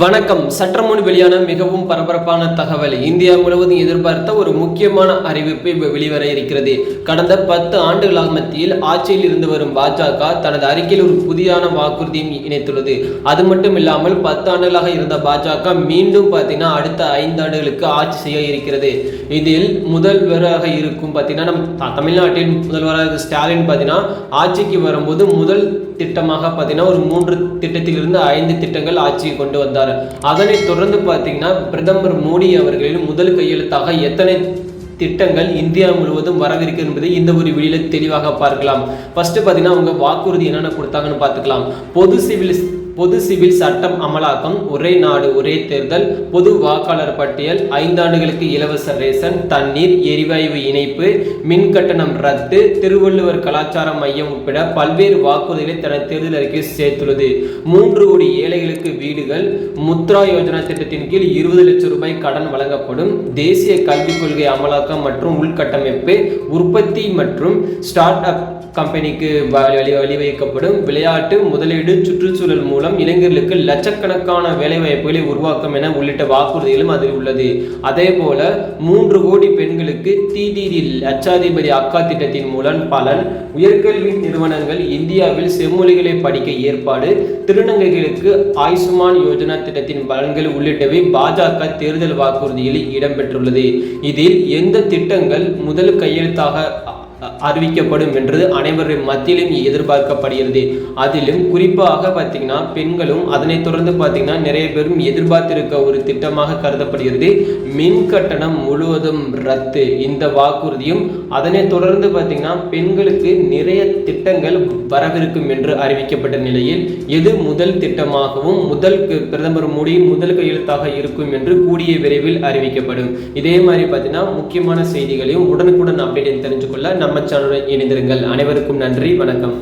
வணக்கம். சற்று முன் வெளியான மிகவும் பரபரப்பான தகவல். இந்தியா முழுவதும் எதிர்பார்த்த ஒரு முக்கியமான அறிவிப்பு வெளிவர இருக்கிறது. கடந்த 10 ஆண்டுகளாக மத்தியில் ஆட்சியில் இருந்து வரும் பாஜக தனது அறிக்கையில் ஒரு புதிய வாக்குறுதியும் இணைத்துள்ளது. அது மட்டும் இல்லாமல் 10 ஆண்டுகளாக இருந்த பாஜக மீண்டும் பார்த்தீங்கன்னா அடுத்த 5 ஆண்டுகளுக்கு ஆட்சி செய்ய இருக்கிறது. இதில் முதல்வராக இருக்கும் பார்த்தீங்கன்னா நம் தமிழ்நாட்டின் முதல்வராக ஸ்டாலின் பார்த்தீங்கன்னா ஆட்சிக்கு வரும்போது முதல் திட்டமாக பார்த்தீங்கன்னா ஒரு 3 திட்டத்திலிருந்து 5 திட்டங்கள் ஆட்சியை கொண்டு வந்தார். அதனைத் தொடர்ந்து பார்த்தீங்கன்னா பிரதமர் மோடி அவர்களின் முதல் கையெழுத்தாக எத்தனை திட்டங்கள் இந்தியா முழுவதும் வரவிருக்கு என்பதை இந்த ஒரு வீடியோல தெளிவாக பார்க்கலாம். ஃபர்ஸ்ட் பார்த்தீங்கன்னா அவங்க வாக்குறுதி என்னென்ன கொடுத்தாங்கன்னு பார்த்துக்கலாம். பொது சிவில் சட்டம் அமலாக்கம், ஒரே நாடு ஒரே தேர்தல், பொது வாக்காளர் பட்டியல், 5 ஆண்டுகளுக்கு இலவச ரேஷன், தண்ணீர், எரிவாயு இணைப்பு, மின் கட்டணம் ரத்து, திருவள்ளுவர் கலாச்சார மையம் உட்பட பல்வேறு வாக்குறுதிகளை தனது தேர்தல் அறிக்கை சேர்த்துள்ளது. 3 கோடி ஏழைகளுக்கு வீடுகள், முத்ரா யோஜனா திட்டத்தின் கீழ் 20 லட்சம் ரூபாய் கடன் வழங்கப்படும், தேசிய கல்விக் கொள்கை அமலாக்கம் மற்றும் உள்கட்டமைப்பு, உற்பத்தி மற்றும் ஸ்டார்ட் அப் கம்பெனிக்கு வழிவகுக்கப்படும், விளையாட்டு, முதலீடு, சுற்றுச்சூழல் மூலம் இளைஞர்களுக்கு லட்சக்கணக்கான வேலைவாய்ப்புகளை உருவாக்கும் என உள்ளிட்ட வாக்குறுதிகளும் அதில் உள்ளது. அதே போல 3 கோடி பெண்களுக்கு டிடிடி லட்சாதிபதி அக்கா திட்டத்தின் மூலம் பலன், உயர்கல்வி நிறுவனங்கள் இந்தியாவில் செம்மொழிகளை படிக்க ஏற்பாடு, திருநங்கைகளுக்கு ஆயுஷ்மான் யோஜனா திட்டத்தின் பலன்கள் உள்ளிட்டவை பாஜக தேர்தல் வாக்குறுதியில் இடம்பெற்றுள்ளது. இதில் எந்த திட்டங்கள் முதல் கையெழுத்தாக அறிவிக்கப்படும் என்று அனைவரின் மத்தியிலும் எதிர்பார்க்கப்படுகிறது. அதிலும் குறிப்பாக பார்த்தீங்கன்னா பெண்களும் அதனைத் தொடர்ந்து பார்த்தீங்கன்னா நிறைய பேரும் எதிர்பார்த்திருக்க ஒரு திட்டமாக கருதப்படுகிறது மின் கட்டணம் முழுவதும் ரத்து. இந்த வாக்குறுதியும் அதனைத் தொடர்ந்து பார்த்தீங்கன்னா பெண்களுக்கு நிறைய திட்டங்கள் வரவிருக்கும் என்று அறிவிக்கப்பட்ட நிலையில் எது முதல் திட்டமாகவும் பிரதமர் மோடி முதல் கையெழுத்தாக இருக்கும் என்று கூடிய விரைவில் அறிவிக்கப்படும். இதே மாதிரி பார்த்தீங்கன்னா முக்கியமான செய்திகளையும் உடனுக்குடன் அப்டேட் தெரிஞ்சுக்கொள்ள நம்ம சேனலுடன் இணைந்திருங்கள். அனைவருக்கும் நன்றி, வணக்கம்.